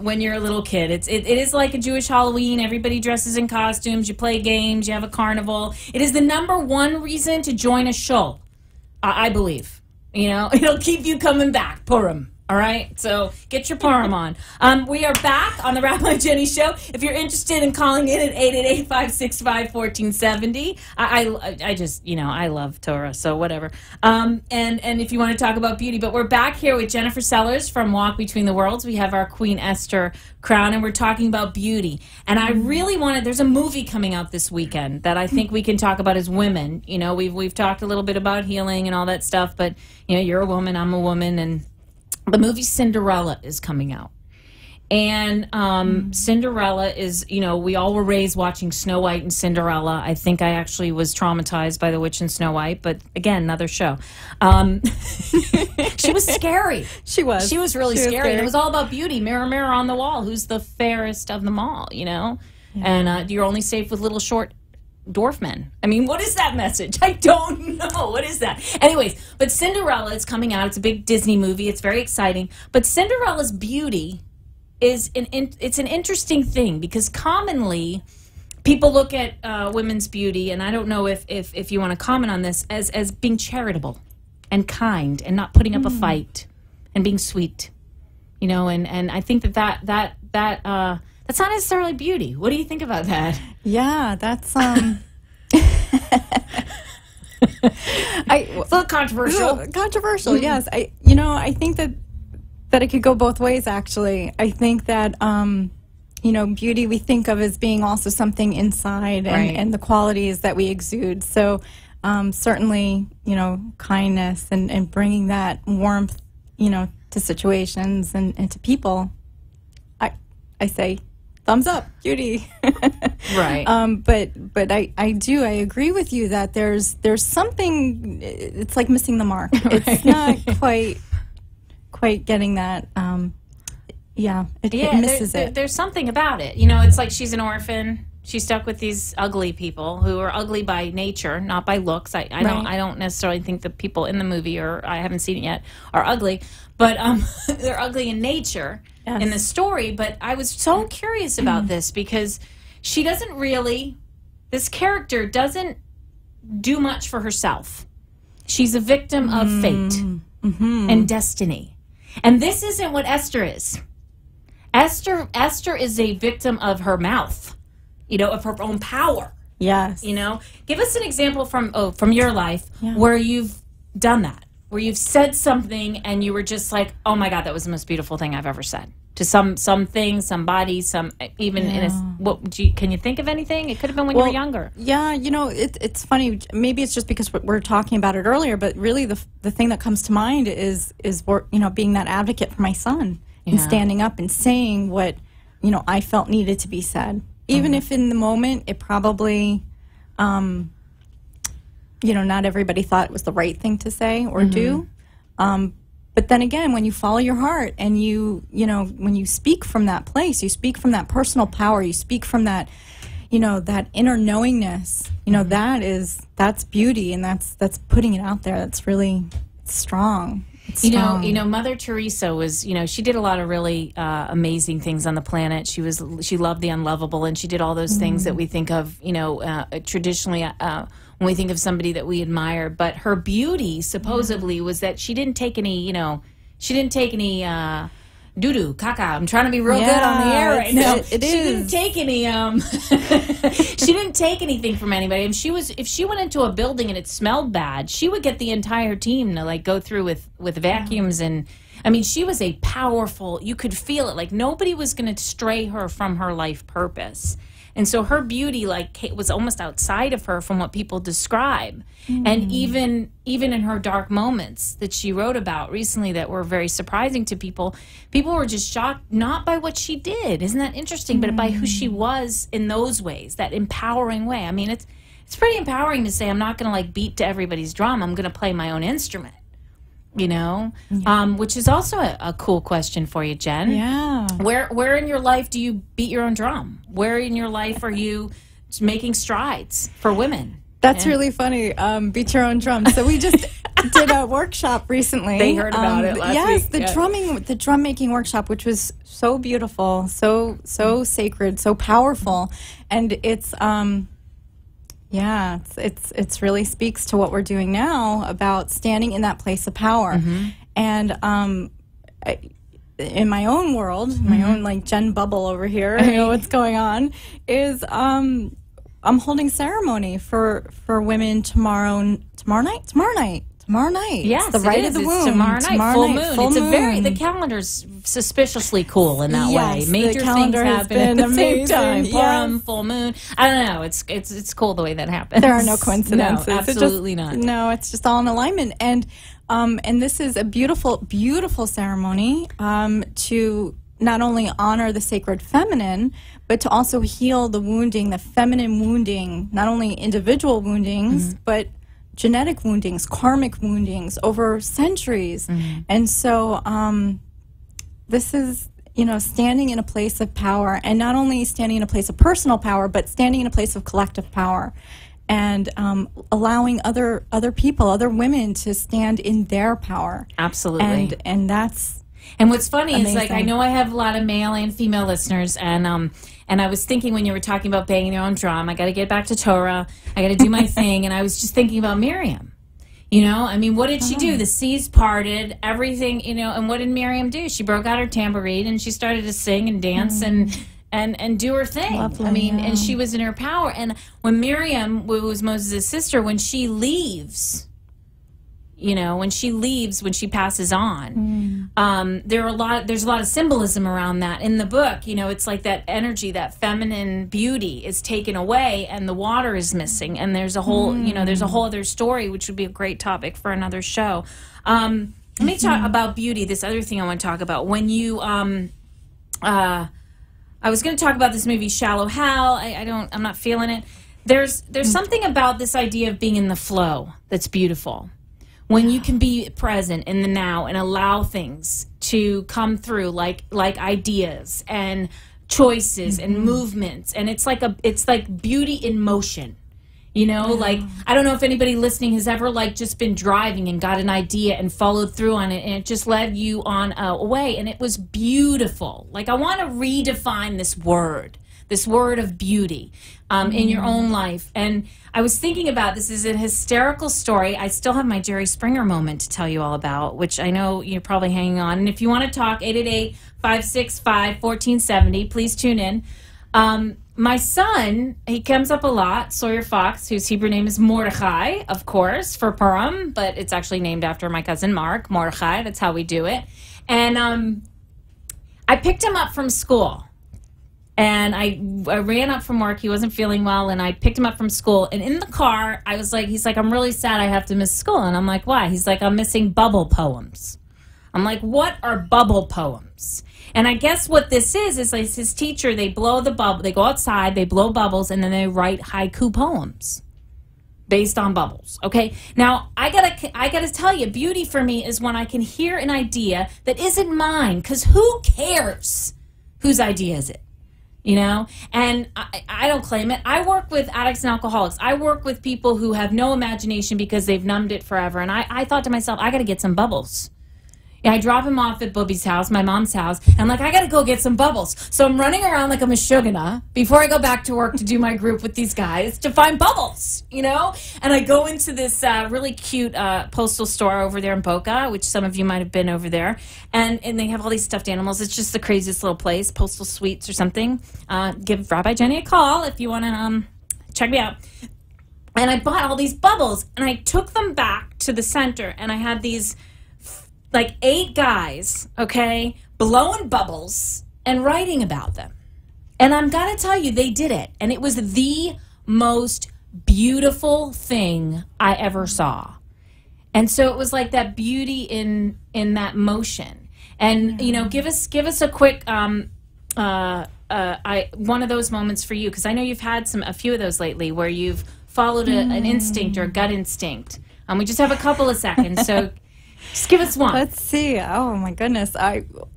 when you're a little kid. It is like a Jewish Halloween. Everybody dresses in costumes. You play games. You have a carnival. It is the #1 reason to join a shul, I believe. It'll keep you coming back, Purim. All right, so get your Purim on. We are back on the Rabbi Jenny Show. If you're interested in calling in at 888-565-1470, I just, I love Torah, so whatever. And if you want to talk about beauty, but we're back here with Jennifer Sellers from Walk Between the Worlds. We have our Queen Esther crown, and we're talking about beauty. And I really there's a movie coming out this weekend that I think we can talk about as women. We've talked a little bit about healing and all that stuff, but, you're a woman, I'm a woman, and the movie Cinderella is coming out. And Cinderella is, we all were raised watching Snow White and Cinderella. I think I actually was traumatized by The Witch and Snow White, but again, another show. She was scary. She was. She was really scary. It was all about beauty. Mirror, mirror on the wall. Who's the fairest of them all, Yeah. And you're only safe with little short dwarf men. I mean, what is that message? I don't know. What is that? Anyways, but Cinderella is coming out. It's a big Disney movie. It's very exciting. But Cinderella's beauty is it's an interesting thing, because commonly people look at women's beauty, and I don't know if you want to comment on this, as being charitable and kind and not putting up a fight and being sweet, and I think that's not necessarily beauty. What do you think about that? Yeah, that's it's a little controversial. Controversial, yes. I think that it could go both ways, actually. I think that, beauty we think of as being also something inside, and the qualities that we exude. So certainly, kindness and bringing that warmth, to situations and to people, I say thumbs up, beauty. Right. But I agree with you that there's something, it's like missing the mark. It's not quite getting that. It misses it. There's something about it. It's like she's an orphan. She's stuck with these ugly people who are ugly by nature, not by looks. I don't necessarily think the people in the movie, or I haven't seen it yet, are ugly, but they're ugly in nature. Yes. In the story. But I was so curious about this, because she doesn't really, this character doesn't do much for herself. She's a victim of fate and destiny. And this isn't what Esther is. Esther is a victim of her mouth, of her own power. Yes. Give us an example from your life where you've done that, where you've said something and you were just like, oh my God, that was the most beautiful thing I've ever said. To something, somebody, even in a, can you think of anything? It could have been when you were younger. Yeah, it's funny. Maybe it's just because we're talking about it earlier, but really the thing that comes to mind is being that advocate for my son and standing up and saying what I felt needed to be said, even if in the moment it probably not everybody thought it was the right thing to say or do. But then again, when you follow your heart and when you speak from that place, you speak from that personal power, you speak from that, that inner knowingness, that's beauty, and that's putting it out there. That's really strong. It's strong. Mother Teresa was, she did a lot of really amazing things on the planet. She loved the unlovable, and she did all those things that we think of, traditionally, when we think of somebody that we admire. But her beauty supposedly was that she didn't take any, doo-doo, caca. I'm trying to be real good on the air right now. She didn't take any, she didn't take anything from anybody. And if she went into a building and it smelled bad, she would get the entire team to go through with vacuums. And I mean, she was a powerful, you could feel it. Like nobody was going to stray her from her life purpose. And so her beauty was almost outside of her from what people describe. And even in her dark moments that she wrote about recently that were very surprising to people were just shocked, not by what she did, isn't that interesting, but by who she was in those ways, that empowering way. I mean, it's pretty empowering to say, I'm not going to beat to everybody's drum, I'm going to play my own instrument. Which is also a cool question for you, Jen. Yeah. Where in your life do you beat your own drum? Where in your life are you making strides for women? That's really funny. Beat your own drum. So we just did a workshop recently. They heard about it last week. Yes, the drum making workshop, which was so beautiful, so sacred, so powerful, and it's it's really speaks to what we're doing now about standing in that place of power. And in my own world, my own Jen bubble over here, what's going on is I'm holding ceremony for women tomorrow night. Yes, it's the rite of the womb. It's tomorrow night, full moon. The calendar's suspiciously cool in that way. Major things happen at the same time. Purim, full moon. I don't know. It's cool the way that happens. There are no coincidences. No, absolutely not. No, it's just all in alignment. And this is a beautiful, beautiful ceremony to not only honor the sacred feminine, but to also heal the wounding, the feminine wounding, not only individual woundings, but genetic woundings, karmic woundings over centuries. And so this is, you know, standing in a place of power, and not only standing in a place of personal power, but standing in a place of collective power, and allowing other people, other women, to stand in their power. Absolutely. And that's And what's funny is, amazing. like, I know I have a lot of male and female listeners, and I was thinking when you were talking about banging your own drum, I got to get back to Torah, I got to do my thing, and I was just thinking about Miriam. You know, I mean, what did she do? The seas parted, everything, you know, and what did Miriam do? She broke out her tambourine and she started to sing and dance and do her thing. Lovely, I mean, yeah. and she was in her power. And when Miriam, who was Moses' sister, when she leaves, you know, when she passes on, there's a lot of symbolism around that in the book. You know, it's like that energy, that feminine beauty is taken away and the water is missing, and there's a whole, you know, there's a whole other story, which would be a great topic for another show. Let me talk about beauty. This other thing I want to talk about. When you, I was going to talk about this movie Shallow Hal. I'm not feeling it. There's something about this idea of being in the flow that's beautiful. When you can be present in the now and allow things to come through, like ideas and choices and movements, and it's like beauty in motion. You know, like, I don't know if anybody listening has ever, like, just been driving and got an idea and followed through on it, and it just led you on a way, and it was beautiful. Like, I want to redefine this word of beauty in your own life. And I was thinking about, this is a hysterical story. I still have my Jerry Springer moment to tell you all about, which I know you're probably hanging on. And if you want to talk, 888-565-1470, please tune in. My son, he comes up a lot, Sawyer Fox, whose Hebrew name is Mordechai, of course, for Purim, but it's actually named after my cousin Mark, Mordechai. That's how we do it. And I picked him up from school. And I ran up from work. He wasn't feeling well, and I picked him up from school. And in the car, I was like, he's like, I'm really sad I have to miss school. And I'm like, why? He's like, I'm missing bubble poems. I'm like, what are bubble poems? And I guess what this is like his teacher, they blow the bubble. They go outside, they blow bubbles, and then they write haiku poems based on bubbles. Okay? Now, I gotta tell you, beauty for me is when I can hear an idea that isn't mine, because who cares whose idea is it? You know, and I don't claim it. I work with addicts and alcoholics. I work with people who have no imagination because they've numbed it forever. And I thought to myself, I got to get some bubbles. And I drop him off at Bubby's house, my mom's house, and I'm like, I got to go get some bubbles. So I'm running around like a mashugana before I go back to work to do my group with these guys to find bubbles, you know? And I go into this really cute postal store over there in Boca, which some of you might have been over there, and they have all these stuffed animals. It's just the craziest little place, Postal Suites or something. Give Rabbi Jenny a call if you want to check me out. And I bought all these bubbles, and I took them back to the center, and I had these like 8 guys, okay, blowing bubbles and writing about them. And I'm going to tell you, they did it. And it was the most beautiful thing I ever saw. And so it was like that beauty in that motion. And, you know, give us a quick, one of those moments for you, because I know you've had a few of those lately where you've followed an instinct or a gut instinct. We just have a couple of seconds, so just give us one. Let's see. Oh my goodness. Well,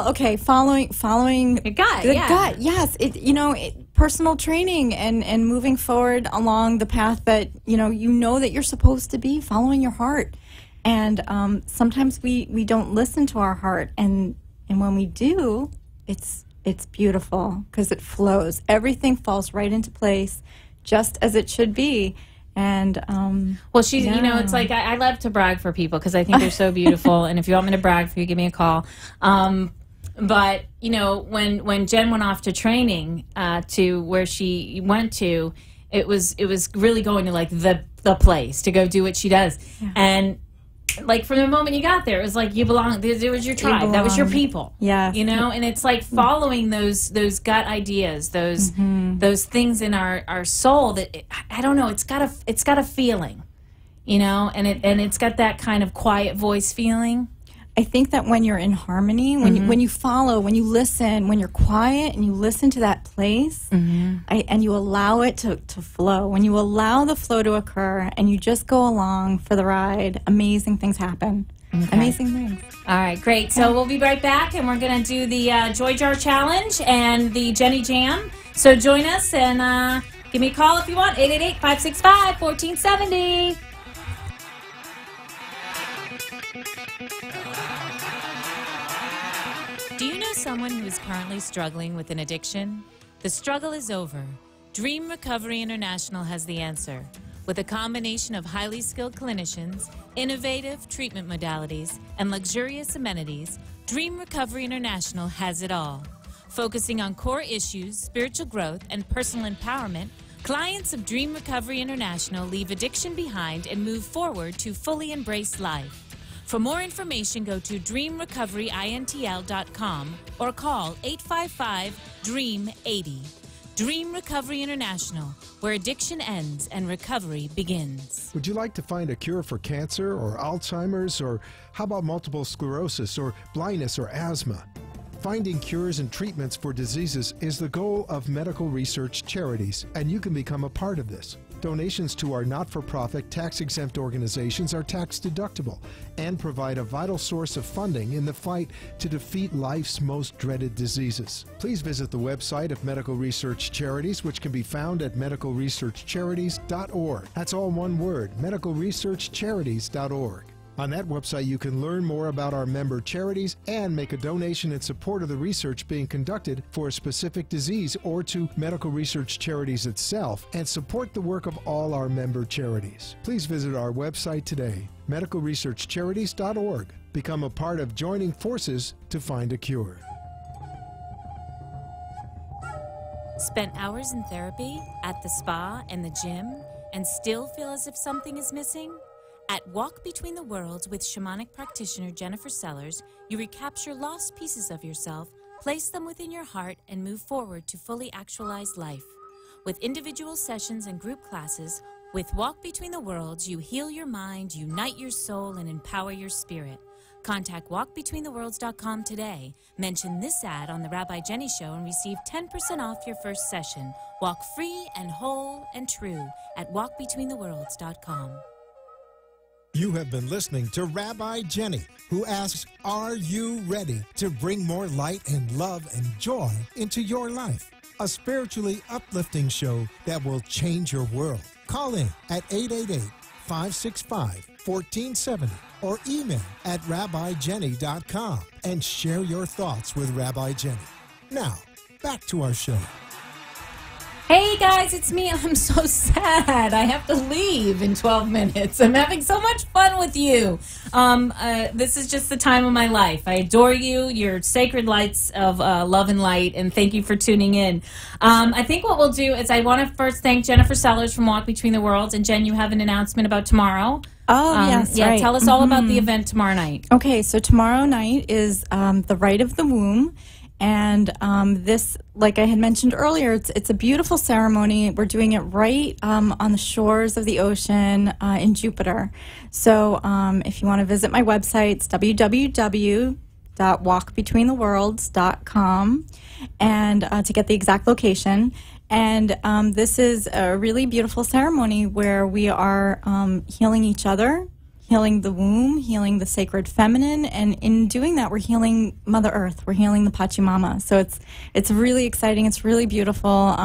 okay. Following Your gut, the yeah. gut. Yes. Personal training and moving forward along the path that you know that you're supposed to be, following your heart. And sometimes we don't listen to our heart, and when we do, it's beautiful because it flows. Everything falls right into place, just as it should be. And well, she's you know, it's like I love to brag for people because I think they're so beautiful. And if you want me to brag for you, give me a call. But you know, when Jen went off to training to where she went to, it was really going to like the place to go do what she does. Yeah. And like from the moment you got there, it was like you belong. There was your tribe. That was your people. Yeah, you know. And it's like following those gut ideas, those things in our soul that I don't know. It's got a feeling, you know, and it's got that kind of quiet voice feeling. I think that when you're in harmony, when you follow, when you listen, when you're quiet and you listen to that place, and you allow it to flow, when you allow the flow to occur and you just go along for the ride, amazing things happen. Okay. Amazing things. All right, great. So we'll be right back, and we're going to do the Joy Jar Challenge and the Jenny Jam. So join us and give me a call if you want, 888-565-1470. Do you know someone who is currently struggling with an addiction? The struggle is over. Dream Recovery International has the answer. With a combination of highly skilled clinicians, innovative treatment modalities, and luxurious amenities, Dream Recovery International has it all. Focusing on core issues, spiritual growth, and personal empowerment, clients of Dream Recovery International leave addiction behind and move forward to fully embrace life. For more information, go to dreamrecoveryintl.com or call 855-DREAM-80. Dream Recovery International, where addiction ends and recovery begins. Would you like to find a cure for cancer or Alzheimer's, or how about multiple sclerosis or blindness or asthma? Finding cures and treatments for diseases is the goal of medical research charities, and you can become a part of this. Donations to our not-for-profit, tax-exempt organizations are tax-deductible and provide a vital source of funding in the fight to defeat life's most dreaded diseases. Please visit the website of Medical Research Charities, which can be found at medicalresearchcharities.org. That's all one word, medicalresearchcharities.org. On that website, you can learn more about our member charities and make a donation in support of the research being conducted for a specific disease or to Medical Research Charities itself, and support the work of all our member charities. Please visit our website today, medicalresearchcharities.org. Become a part of joining forces to find a cure. Spent hours in therapy, at the spa, and the gym, and still feel as if something is missing? At Walk Between the Worlds with shamanic practitioner Jennifer Sellers, you recapture lost pieces of yourself, place them within your heart, and move forward to fully actualize life. With individual sessions and group classes, with Walk Between the Worlds, you heal your mind, unite your soul, and empower your spirit. Contact walkbetweentheworlds.com today. Mention this ad on the Rabbi Jenny Show and receive 10% off your first session. Walk free and whole and true at walkbetweentheworlds.com. You have been listening to Rabbi Jenny, who asks, are you ready to bring more light and love and joy into your life? A spiritually uplifting show that will change your world. Call in at 888-565-1470 or email at rabbijenny.com and share your thoughts with Rabbi Jenny. Now, back to our show. Hey guys, it's me. I'm so sad. I have to leave in 12 minutes. I'm having so much fun with you. This is just the time of my life. I adore you. You're sacred lights of love and light, and thank you for tuning in. I think what we'll do is I want to first thank Jennifer Sellers from Walk Between the Worlds. And Jen, you have an announcement about tomorrow. Oh, yes, yeah, right. Tell us all about the event tomorrow night. Okay, so tomorrow night is the Rite of the Womb. And this, like I had mentioned earlier, it's a beautiful ceremony. We're doing it right on the shores of the ocean in Jupiter. So if you want to visit my website, it's www.walkbetweentheworlds.com, and to get the exact location. And this is a really beautiful ceremony where we are healing each other, healing the womb, healing the sacred feminine, and in doing that, we're healing Mother Earth. We're healing the Pachamama. So it's really exciting. It's really beautiful.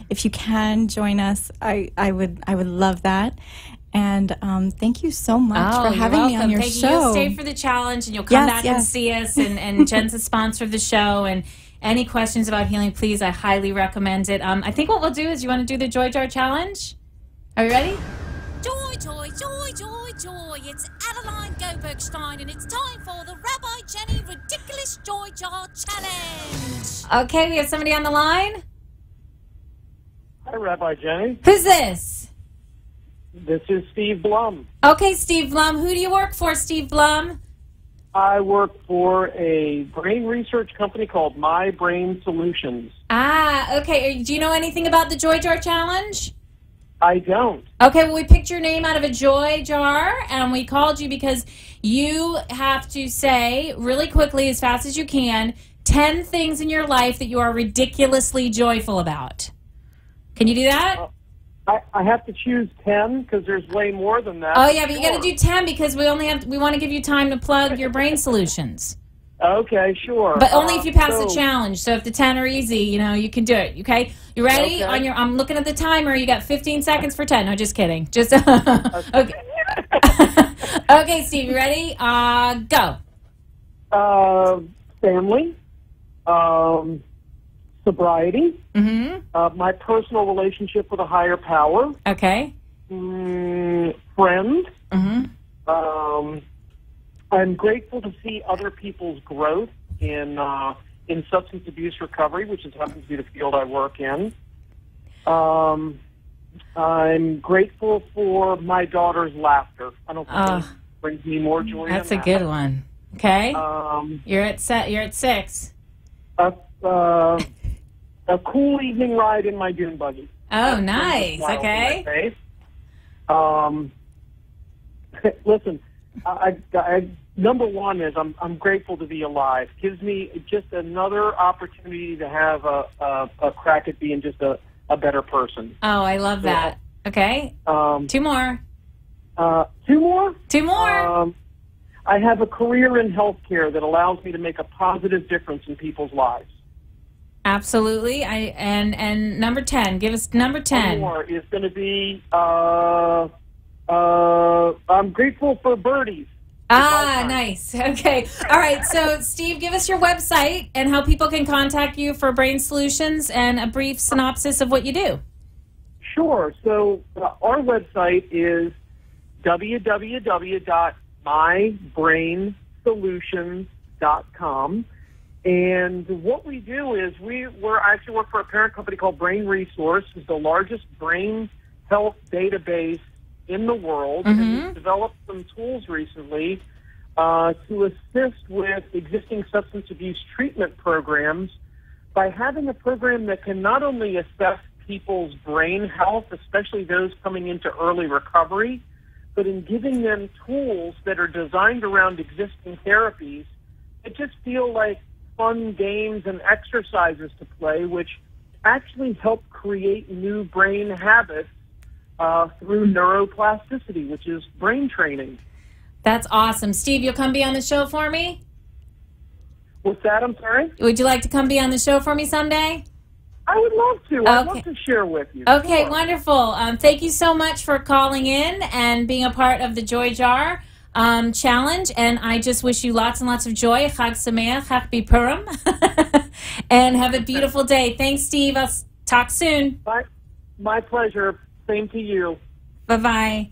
If you can join us, I would love that. And thank you so much for having me on your show. You'll stay for the challenge, and you'll come back and see us. And Jen's a sponsor of the show. And any questions about healing, please, I highly recommend it. I think what we'll do is, you want to do the Joy Jar Challenge? Are you ready? Joy, joy, joy, joy, joy. It's Adeline Gobergstein, and it's time for the Rabbi Jenny Ridiculous Joy Jar Challenge. Okay, we have somebody on the line. Hi, Rabbi Jenny. Who's this? This is Steve Blum. Okay, Steve Blum. Who do you work for, Steve Blum? I work for a brain research company called My Brain Solutions. Ah, okay. Do you know anything about the Joy Jar Challenge? I don't. Okay, well, we picked your name out of a joy jar, and we called you because You have to say really quickly, as fast as you can, 10 things in your life that you are ridiculously joyful about. Can you do that? I have to choose 10 because there's way more than that. Oh, yeah, but you got to do 10 because we want to give you time to plug your brain solutions. Okay, sure. But only if you pass the challenge. So if the 10 are easy, you can do it. Okay? You ready? Okay. I'm looking at the timer. You got 15 seconds for 10. No, just kidding. Just okay. Okay, Steve, you ready? Go. Family. Sobriety. Mm-hmm. My personal relationship with a higher power. Okay. Friend. Mm-hmm. I'm grateful to see other people's growth in substance abuse recovery, which happens to be the field I work in. I'm grateful for my daughter's laughter. I don't think it brings me more joy. That's than a good one. Okay. You're at 6. A cool evening ride in my dune buggy. Oh, nice. Okay. Listen, number one is I'm grateful to be alive. Gives me just another opportunity to have a crack at being just a better person. Oh, I love that. Okay. 2 more. 2 more? 2 more. I have a career in healthcare that allows me to make a positive difference in people's lives. Absolutely. And number 10. Give us number 10. 1 more is going to be I'm grateful for birdies. Nice. Okay. All right. So, Steve, give us your website and how people can contact you for brain solutions and a brief synopsis of what you do. Sure. So, our website is www.mybrainsolutions.com. And what we do is we're actually work for a parent company called Brain Resource, which is the largest brain health database in the world. Mm-hmm. And we've developed some tools recently to assist with existing substance abuse treatment programs by having a program that can not only assess people's brain health, especially those coming into early recovery, but in giving them tools that are designed around existing therapies that just feel like fun games and exercises to play, which actually help create new brain habits through neuroplasticity, which is brain training. That's awesome. Steve, you'll come be on the show for me? What's that? I'm sorry? Would you like to come be on the show for me someday? I would love to. I'd love to share with you. Okay, Sure. wonderful. Thank you so much for calling in and being a part of the Joy Jar challenge. And I just wish you lots and lots of joy. Chag Sameach, Chag Purim. And have a beautiful day. Thanks, Steve. I'll talk soon. My pleasure. Same to you. Bye-bye.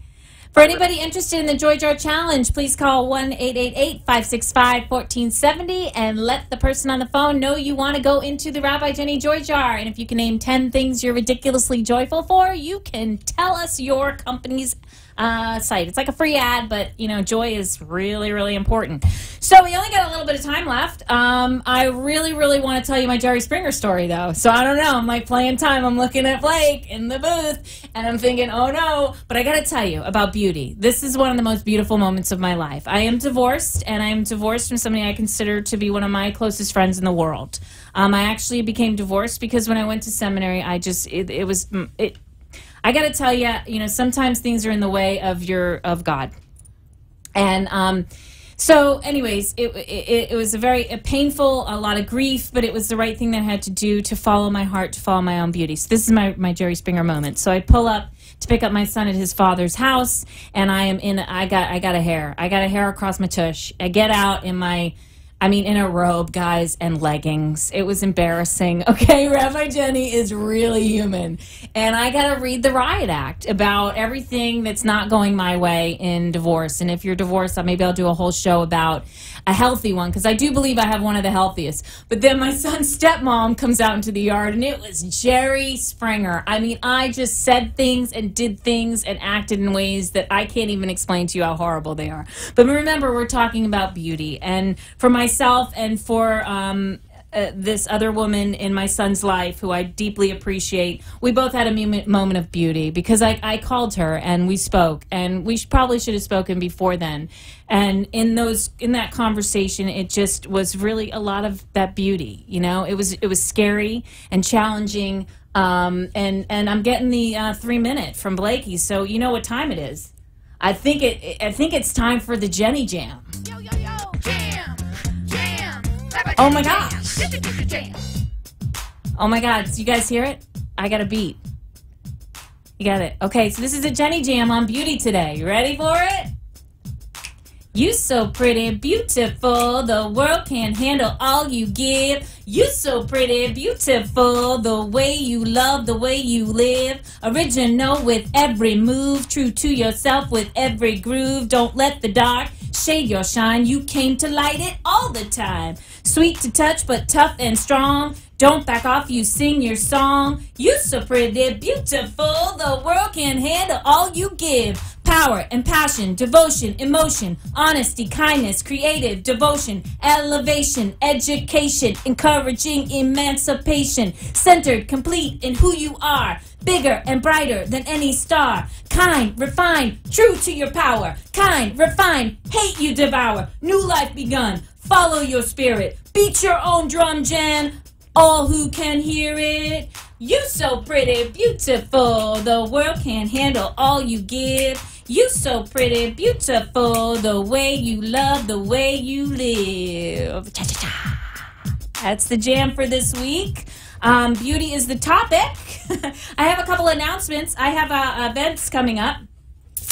For anybody interested in the Joy Jar Challenge, please call 1-888-565-1470 and let the person on the phone know you want to go into the Rabbi Jenny Joy Jar. And if you can name 10 things you're ridiculously joyful for, you can tell us your company's site. It's like a free ad, but, joy is really, really important. So we only got a little bit of time left. I really, really want to tell you my Jerry Springer story, though. So I don't know. I'm like playing time. I'm looking at Blake in the booth, and I'm thinking, oh, no. But I got to tell you about beauty. This is one of the most beautiful moments of my life. I am divorced, and I am divorced from somebody I consider to be one of my closest friends in the world. I actually became divorced because when I went to seminary, I got to tell you, sometimes things are in the way of God. And so anyways, it was a painful, a lot of grief, but it was the right thing that I had to do to follow my heart, to follow my own beauty. So this is my Jerry Springer moment. So I pull up to pick up my son at his father's house, and I got a hair. I got a hair across my tush. I get out in in a robe, guys, and leggings. It was embarrassing. Okay, Rabbi Jenny is really human. And I got to read the riot act about everything that's not going my way in divorce. And if you're divorced, maybe I'll do a whole show about a healthy one, because I do believe I have one of the healthiest. But then my son's stepmom comes out into the yard, and it was Jerry Springer. I just said things and did things and acted in ways that I can't even explain to you how horrible they are. But remember, we're talking about beauty. And for myself and for this other woman in my son's life who I deeply appreciate. We both had a moment of beauty because I called her and we spoke, and we probably should have spoken before then. And in that conversation, it just was really a lot of that beauty. You know, it was scary and challenging. And I'm getting the 3 minute from Blakey, so you know what time it is. I think it's time for the Jenny Jam. Yo, yo, yo, jam, jam. Oh my gosh. Oh my God, do you guys hear it? I got a beat. You got it. Okay, so this is a Jenny Jam on beauty today. You ready for it? You so pretty, beautiful, the world can't handle all you give. You so pretty, beautiful, the way you love, the way you live. Original with every move, true to yourself with every groove. Don't let the dark shade your shine. You came to light it all the time. Sweet to touch, but tough and strong. Don't back off, you sing your song. You so pretty, beautiful, the world can handle all you give. Power and passion, devotion, emotion, honesty, kindness, creative, devotion, elevation, education, encouraging emancipation, centered, complete in who you are, bigger and brighter than any star, kind, refined, true to your power, kind, refined, hate you devour, new life begun, follow your spirit, beat your own drum, Jen, all who can hear it. You so pretty, beautiful, the world can't handle all you give. You so pretty, beautiful, the way you love, the way you live. Cha-cha-cha. That's the jam for this week. Beauty is the topic. I have a couple announcements. I have events coming up.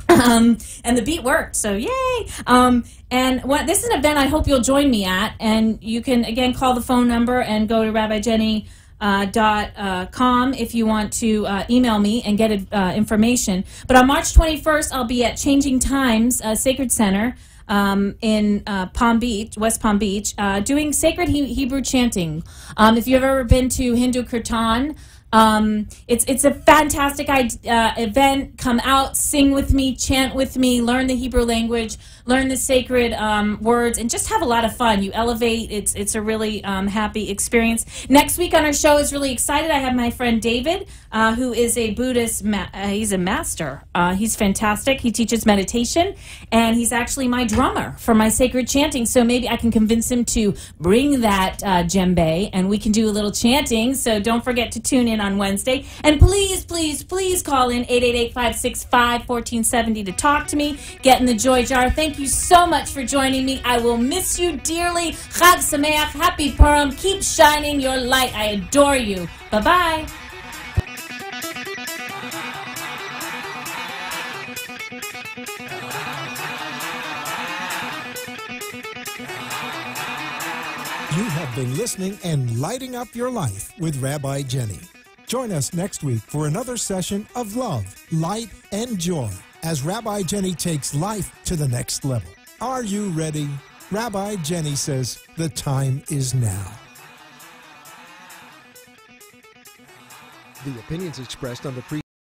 And the beat worked, so yay! This is an event I hope you'll join me at, and you can again call the phone number and go to rabbijenny.com if you want to email me and get information. But on March 21st, I'll be at Changing Times Sacred Center in Palm Beach, West Palm Beach, doing sacred Hebrew chanting. If you've ever been to Hindu Kirtan, it's a fantastic event. Come out, sing with me, chant with me, learn the Hebrew language, learn the sacred words, and just have a lot of fun. You elevate. It's a really happy experience. Next week on our show is really excited. I have my friend David, who is a Buddhist. He's a master. He's fantastic. He teaches meditation, and he's actually my drummer for my sacred chanting. So maybe I can convince him to bring that djembe, and we can do a little chanting. So don't forget to tune in on Wednesday. And please, please, please call in 888-565-1470 to talk to me. Get in the joy jar. Thank you so much for joining me. I will miss you dearly. Chag Sameach. Happy Purim. Keep shining your light. I adore you. Bye-bye. You have been listening and lighting up your life with Rabbi Jenny. Join us next week for another session of love, light, and joy as Rabbi Jenny takes life to the next level. Are you ready? Rabbi Jenny says the time is now. The opinions expressed on the